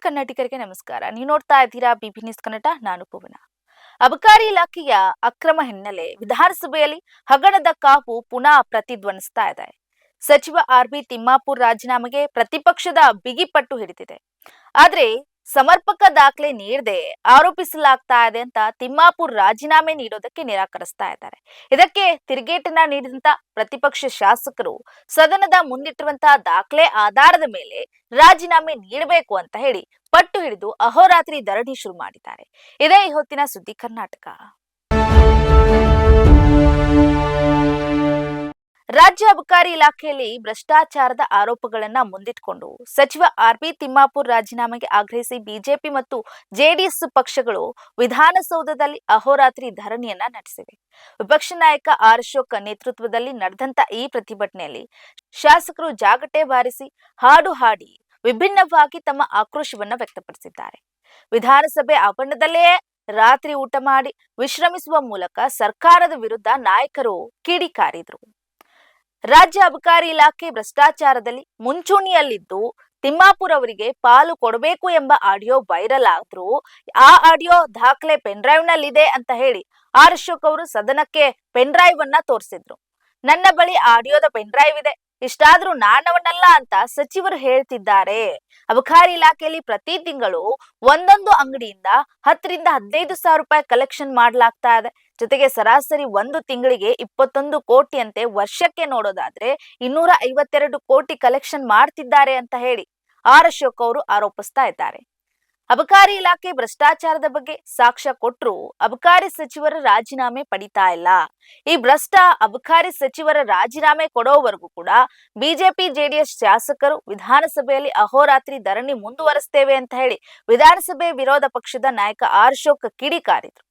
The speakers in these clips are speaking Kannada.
ಕನ್ನಡಿಗರಿಗೆ ನಮಸ್ಕಾರ. ನೀವು ನೋಡ್ತಾ ಇದ್ದೀರಾ ಬಿಬಿ ನ್ಯೂಸ್ ಕನ್ನಡ. ನಾನು ಪವನ. ಅಬಕಾರಿ ಇಲಾಖೆಯ ಅಕ್ರಮ ಹಿನ್ನೆಲೆ ವಿಧಾನಸಭೆಯಲ್ಲಿ ಹಗರಣದ ಕಾವು ಪುನಃ ಪ್ರತಿಧ್ವನಿಸ್ತಾ ಇದೆ. ಸಚಿವ ಆರ್.ಬಿ. ತಿಮ್ಮಾಪುರ್ ರಾಜೀನಾಮೆಗೆ ಪ್ರತಿಪಕ್ಷದ ಬಿಗಿಪಟ್ಟು ಹಿಡಿದಿದೆ. ಆದ್ರೆ ಸಮರ್ಪಕ ದಾಖಲೆ ನೀಡದೆ ಆರೋಪಿಸಲಾಗ್ತಾ ಇದೆ ಅಂತ ತಿಮ್ಮಾಪುರ್ ರಾಜೀನಾಮೆ ನೀಡೋದಕ್ಕೆ ನಿರಾಕರಿಸ್ತಾ ಇದ್ದಾರೆ. ಇದಕ್ಕೆ ತಿರುಗೇಟನ್ನ ನೀಡಿದಂತ ಪ್ರತಿಪಕ್ಷ ಶಾಸಕರು ಸದನದ ಮುಂದಿಟ್ಟಿರುವಂತಹ ದಾಖಲೆ ಆಧಾರದ ಮೇಲೆ ರಾಜೀನಾಮೆ ನೀಡಬೇಕು ಅಂತ ಹೇಳಿ ಪಟ್ಟು ಹಿಡಿದು ಅಹೋರಾತ್ರಿ ಧರಣಿ ಶುರು ಮಾಡಿದ್ದಾರೆ. ಇದೇ ಈ ಹೊತ್ತಿನ ಸುದ್ದಿ ಕರ್ನಾಟಕ. ರಾಜ್ಯ ಅಬಕಾರಿ ಇಲಾಖೆಯಲ್ಲಿ ಭ್ರಷ್ಟಾಚಾರದ ಆರೋಪಗಳನ್ನ ಮುಂದಿಟ್ಟುಕೊಂಡು ಸಚಿವ ಆರ್.ಬಿ. ತಿಮ್ಮಾಪುರ್ ರಾಜೀನಾಮೆಗೆ ಆಗ್ರಹಿಸಿ ಬಿಜೆಪಿ ಮತ್ತು ಜೆಡಿಎಸ್ ಪಕ್ಷಗಳು ವಿಧಾನಸೌಧದಲ್ಲಿ ಅಹೋರಾತ್ರಿ ಧರಣಿಯನ್ನ ನಡೆಸಿವೆ. ವಿಪಕ್ಷ ನಾಯಕ ಆರ್ ಅಶೋಕ್ ನೇತೃತ್ವದಲ್ಲಿ ನಡೆದಂತ ಈ ಪ್ರತಿಭಟನೆಯಲ್ಲಿ ಶಾಸಕರು ಜಾಗಟೆ ಬಾರಿಸಿ ಹಾಡು ಹಾಡಿ ವಿಭಿನ್ನವಾಗಿ ತಮ್ಮ ಆಕ್ರೋಶವನ್ನ ವ್ಯಕ್ತಪಡಿಸಿದ್ದಾರೆ. ವಿಧಾನಸಭೆ ಆವರಣದಲ್ಲೇ ರಾತ್ರಿ ಊಟ ಮಾಡಿ ವಿಶ್ರಮಿಸುವ ಮೂಲಕ ಸರ್ಕಾರದ ವಿರುದ್ಧ ನಾಯಕರು ಕಿಡಿಕಾರಿದ್ರು. ರಾಜ್ಯ ಅಬಕಾರಿ ಇಲಾಖೆ ಭ್ರಷ್ಟಾಚಾರದಲ್ಲಿ ಮುಂಚೂಣಿಯಲ್ಲಿದ್ದು ತಿಮ್ಮಾಪುರ್ ಅವರಿಗೆ ಪಾಲು ಕೊಡಬೇಕು ಎಂಬ ಆಡಿಯೋ ವೈರಲ್ ಆದ್ರೂ ಆ ಆಡಿಯೋ ದಾಖಲೆ ಪೆನ್ ಡ್ರೈವ್ ನಲ್ಲಿದೆ ಅಂತ ಹೇಳಿ ಆರ್ ಅಶೋಕ್ ಅವರು ಸದನಕ್ಕೆ ಪೆನ್ ಡ್ರೈವ್ ಅನ್ನ ತೋರಿಸಿದ್ರು. ನನ್ನ ಬಳಿ ಆಡಿಯೋದ ಪೆನ್ ಡ್ರೈವ್ ಇದೆ, ಇಷ್ಟಾದ್ರೂ ನಾನವನಲ್ಲ ಅಂತ ಸಚಿವರು ಹೇಳ್ತಿದ್ದಾರೆ. ಅಬಕಾರಿ ಇಲಾಖೆಯಲ್ಲಿ ಪ್ರತಿ ತಿಂಗಳು ಒಂದೊಂದು ಅಂಗಡಿಯಿಂದ 10 ರಿಂದ 15 ಸಾವಿರ ರೂಪಾಯಿ ಕಲೆಕ್ಷನ್ ಮಾಡಲಾಗ್ತಾ ಇದೆ. ಜೊತೆಗೆ ಸರಾಸರಿ ಒಂದು ತಿಂಗಳಿಗೆ 21 ಕೋಟಿ ಅಂತೆ, ವರ್ಷಕ್ಕೆ ನೋಡೋದಾದ್ರೆ 252 ಕೋಟಿ ಕಲೆಕ್ಷನ್ ಮಾಡ್ತಿದ್ದಾರೆ ಅಂತ ಹೇಳಿ ಆರ್ ಅಶೋಕ್ ಅವರು ಆರೋಪಿಸ್ತಾ ಇದ್ದಾರೆ. ಅಬಕಾರಿ ಇಲಾಖೆ ಭ್ರಷ್ಟಾಚಾರದ ಬಗ್ಗೆ ಸಾಕ್ಷ್ಯ ಕೊಟ್ಟರು ಅಬಕಾರಿ ಸಚಿವರ ರಾಜೀನಾಮೆ ಪಡಿತಾ ಇಲ್ಲ. ಈ ಭ್ರಷ್ಟ ಅಬಕಾರಿ ಸಚಿವರ ರಾಜೀನಾಮೆ ಕೊಡೋವರೆಗೂ ಕೂಡ ಬಿಜೆಪಿ ಜೆಡಿಎಸ್ ಶಾಸಕರು ವಿಧಾನಸಭೆಯಲ್ಲಿ ಅಹೋರಾತ್ರಿ ಧರಣಿ ಮುಂದುವರಿಸ್ತೇವೆ ಅಂತ ಹೇಳಿ ವಿಧಾನಸಭೆ ವಿರೋಧ ಪಕ್ಷದ ನಾಯಕ ಆರ್ ಅಶೋಕ್ ಕಿಡಿಕಾರಿದ್ರು.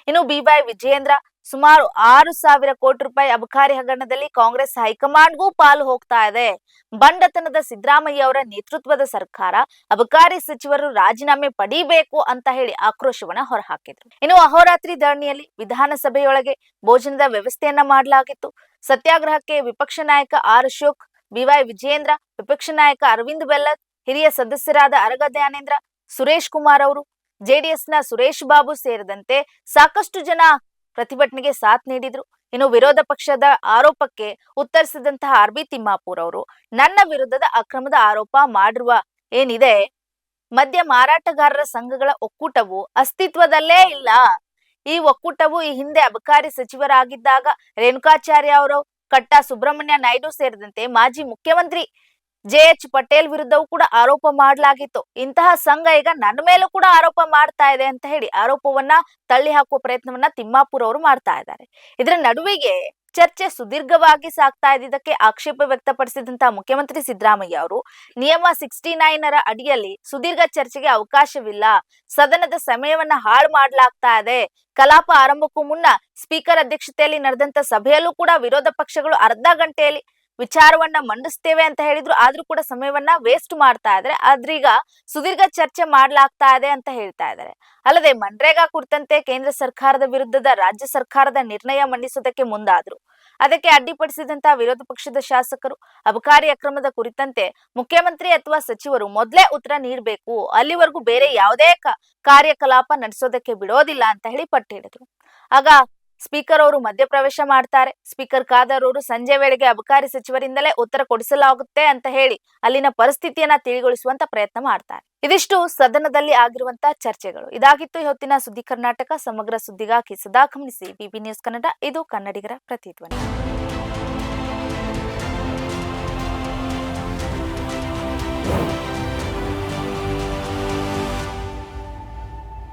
ಇನ್ನು ಬಿವೈ ವಿಜಯೇಂದ್ರ ಸುಮಾರು 6,000 ಕೋಟಿ ರೂಪಾಯಿ ಅಬಕಾರಿ ಹಗರಣದಲ್ಲಿ ಕಾಂಗ್ರೆಸ್ ಹೈಕಮಾಂಡ್ಗೂ ಪಾಲು ಹೋಗ್ತಾ ಇದೆ. ಬಂಡತನದ ಸಿದ್ದರಾಮಯ್ಯ ಅವರ ನೇತೃತ್ವದ ಸರ್ಕಾರ ಅಬಕಾರಿ ಸಚಿವರು ರಾಜೀನಾಮೆ ಪಡಿಬೇಕು ಅಂತ ಹೇಳಿ ಆಕ್ರೋಶವನ್ನ ಹೊರಹಾಕಿದ್ರು. ಇನ್ನು ಅಹೋರಾತ್ರಿ ಧರಣಿಯಲ್ಲಿ ವಿಧಾನಸಭೆಯೊಳಗೆ ಭೋಜನದ ವ್ಯವಸ್ಥೆಯನ್ನ ಮಾಡಲಾಗಿತ್ತು. ಸತ್ಯಾಗ್ರಹಕ್ಕೆ ವಿಪಕ್ಷ ನಾಯಕ ಆರ್ ಅಶೋಕ್, ಬಿವೈ ವಿಜಯೇಂದ್ರ, ವಿಪಕ್ಷ ನಾಯಕ ಅರವಿಂದ್ ಬೆಲ್ಲದ್, ಹಿರಿಯ ಸದಸ್ಯರಾದ ಅರಗ ಧ್ಯಾನೇಂದ್ರ, ಸುರೇಶ್ ಕುಮಾರ್ ಅವರು, ಜೆಡಿಎಸ್ನ ಸುರೇಶ್ ಬಾಬು ಸೇರಿದಂತೆ ಸಾಕಷ್ಟು ಜನ ಪ್ರತಿಭಟನೆಗೆ ಸಾಥ್ ನೀಡಿದ್ರು. ಇನ್ನು ವಿರೋಧ ಪಕ್ಷದ ಆರೋಪಕ್ಕೆ ಉತ್ತರಿಸಿದಂತಹ ಆರ್.ಬಿ. ತಿಮ್ಮಾಪುರ್ ಅವರು ನನ್ನ ವಿರುದ್ಧದ ಅಕ್ರಮದ ಆರೋಪ ಮಾಡಿರುವ ಏನಿದೆ, ಮದ್ಯ ಮಾರಾಟಗಾರರ ಸಂಘಗಳ ಒಕ್ಕೂಟವು ಅಸ್ತಿತ್ವದಲ್ಲೇ ಇಲ್ಲ. ಈ ಒಕ್ಕೂಟವು ಈ ಹಿಂದೆ ಅಬಕಾರಿ ಸಚಿವರಾಗಿದ್ದಾಗ ರೇಣುಕಾಚಾರ್ಯ ಅವರು, ಕಟ್ಟಾ ಸುಬ್ರಹ್ಮಣ್ಯ ನಾಯ್ಡು ಸೇರಿದಂತೆ ಮಾಜಿ ಮುಖ್ಯಮಂತ್ರಿ ಜೆ.ಎಚ್. ಪಟೇಲ್ ವಿರುದ್ಧವೂ ಕೂಡ ಆರೋಪ ಮಾಡಲಾಗಿತ್ತು. ಇಂತಹ ಸಂಘ ಈಗ ನನ್ನ ಮೇಲೂ ಕೂಡ ಆರೋಪ ಮಾಡ್ತಾ ಇದೆ ಅಂತ ಹೇಳಿ ಆರೋಪವನ್ನ ತಳ್ಳಿ ಹಾಕುವ ಪ್ರಯತ್ನವನ್ನ ತಿಮ್ಮಾಪುರ್ ಅವರು ಮಾಡ್ತಾ ಇದ್ದಾರೆ. ಇದರ ನಡುವೆಗೆ ಚರ್ಚೆ ಸುದೀರ್ಘವಾಗಿ ಸಾಗ್ತಾ ಇದ್ದಿದ್ದಕ್ಕೆ ಆಕ್ಷೇಪ ವ್ಯಕ್ತಪಡಿಸಿದಂತಹ ಮುಖ್ಯಮಂತ್ರಿ ಸಿದ್ದರಾಮಯ್ಯ ಅವರು ನಿಯಮ 69 ಅಡಿಯಲ್ಲಿ ಸುದೀರ್ಘ ಚರ್ಚೆಗೆ ಅವಕಾಶವಿಲ್ಲ, ಸದನದ ಸಮಯವನ್ನ ಹಾಳು ಮಾಡಲಾಗ್ತಾ ಇದೆ. ಕಲಾಪ ಆರಂಭಕ್ಕೂ ಮುನ್ನ ಸ್ಪೀಕರ್ ಅಧ್ಯಕ್ಷತೆಯಲ್ಲಿ ನಡೆದಂತ ಸಭೆಯಲ್ಲೂ ಕೂಡ ವಿರೋಧ ಪಕ್ಷಗಳು ಅರ್ಧ ಗಂಟೆಯಲ್ಲಿ ವಿಚಾರವನ್ನ ಮಂಡಿಸ್ತೇವೆ ಅಂತ ಹೇಳಿದ್ರು. ಆದ್ರೂ ಕೂಡ ಸಮಯವನ್ನ ವೇಸ್ಟ್ ಮಾಡ್ತಾ ಇದ್ದಾರೆ. ಆದ್ರೀಗ ಸುದೀರ್ಘ ಚರ್ಚೆ ಮಾಡ್ಲಾಗ್ತಾ ಇದೆ ಅಂತ ಹೇಳ್ತಾ ಇದ್ದಾರೆ. ಅಲ್ಲದೆ ಮನ್ರೇಗಾ ಕುರಿತಂತೆ ಕೇಂದ್ರ ಸರ್ಕಾರದ ವಿರುದ್ಧದ ರಾಜ್ಯ ಸರ್ಕಾರದ ನಿರ್ಣಯ ಮಂಡಿಸೋದಕ್ಕೆ ಮುಂದಾದ್ರು. ಅದಕ್ಕೆ ಅಡ್ಡಿಪಡಿಸಿದಂತಹ ವಿರೋಧ ಪಕ್ಷದ ಶಾಸಕರು ಅಬಕಾರಿ ಅಕ್ರಮದ ಕುರಿತಂತೆ ಮುಖ್ಯಮಂತ್ರಿ ಅಥವಾ ಸಚಿವರು ಮೊದಲೇ ಉತ್ತರ ನೀಡಬೇಕು, ಅಲ್ಲಿವರೆಗೂ ಬೇರೆ ಯಾವುದೇ ಕಾರ್ಯಕಲಾಪ ನಡೆಸೋದಕ್ಕೆ ಬಿಡೋದಿಲ್ಲ ಅಂತ ಹೇಳಿ ಪಟ್ಟು ಹಿಡಿದ್ರು. ಆಗ ಸ್ಪೀಕರ್ ಅವರು ಮಧ್ಯಪ್ರವೇಶ ಮಾಡ್ತಾರೆ. ಸ್ಪೀಕರ್ ಖಾದರ್ ಅವರು ಸಂಜೆ ವೇಳೆಗೆ ಅಬಕಾರಿ ಸಚಿವರಿಂದಲೇ ಉತ್ತರ ಕೊಡಿಸಲಾಗುತ್ತೆ ಅಂತ ಹೇಳಿ ಅಲ್ಲಿನ ಪರಿಸ್ಥಿತಿಯನ್ನ ತಿಳಿಗೊಳಿಸುವಂತ ಪ್ರಯತ್ನ ಮಾಡ್ತಾರೆ. ಇದಿಷ್ಟು ಸದನದಲ್ಲಿ ಆಗಿರುವಂತಹ ಚರ್ಚೆಗಳು. ಇದಾಗಿತ್ತು ಈ ಹೊತ್ತಿನ ಸುದ್ದಿ ಕರ್ನಾಟಕ. ಸಮಗ್ರ ಸುದ್ದಿಗಾಗಿ ಸದಾ ಗಮನಿಸಿ ಬಿಬಿ ನ್ಯೂಸ್ ಕನ್ನಡ. ಇದು ಕನ್ನಡಿಗರ ಪ್ರತಿಧ್ವನಿ.